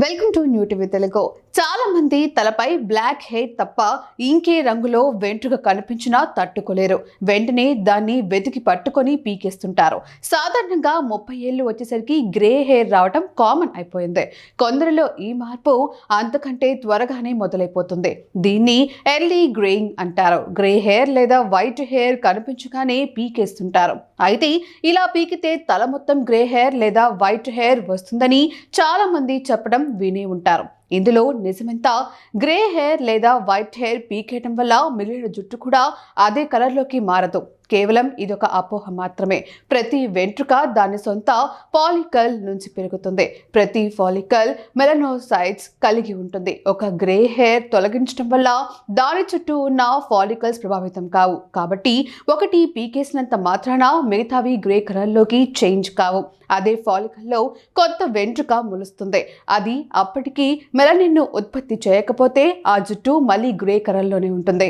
Welcome to new TV Telugu. చాలా మంది తలపై బ్లాక్ హెయిర్ తప్ప ఇంకే రంగులో వెంట్రుక కనిపించినా తట్టుకోలేరు. వెంటనే దాన్ని వెతికి పట్టుకొని పీకేస్తుంటారు. సాధారణంగా 30 ఏళ్ళు వచ్చేసరికి గ్రే హెయిర్ రావటం కామన్ అయిపోయింది. కొందరిలో ఈ మార్పు అంతకంటే త్వరగానే మొదలైపోతుంది. దీన్ని ఎర్లీ గ్రేయింగ్ అంటారు. గ్రే హెయిర్ లేదా వైట్ హెయిర్ కనిపించగానే పీకేస్తుంటారు. అయితే ఇలా పీకితే తల మొత్తం గ్రే హెయిర్ లేదా వైట్ హెయిర్ వస్తుందని చాలా మంది చెప్పడం విని ఉంటారు. ఇందులో నిజమెంత? గ్రే హెయిర్ లేదా వైట్ హెయిర్ పీకేయటం వల్ల మిగిలిన జుట్టు కూడా అదే కలర్లోకి మారదు. కేవలం ఇదొక అపోహ మాత్రమే. ప్రతి వెంట్రుక దాని సొంత ఫాలికల్ నుంచి పెరుగుతుంది. ప్రతి ఫాలికల్ మెలనోసైట్స్ కలిగి ఉంటుంది. ఒక గ్రే హెయిర్ తొలగించడం వల్ల దాని చుట్టూ ఉన్న ఫాలికల్స్ ప్రభావితం కావు. కాబట్టి ఒకటి పీకేసినంత మాత్రాన మిగతావి గ్రే కలర్లోకి చేంజ్ కావు. అదే ఫాలికల్లో కొత్త వెంట్రుక మొలుస్తుంది. అది అప్పటికి మెలనిన్ను ఉత్పత్తి చేయకపోతే ఆ జుట్టు మళ్ళీ గ్రే కలర్లోనే ఉంటుంది.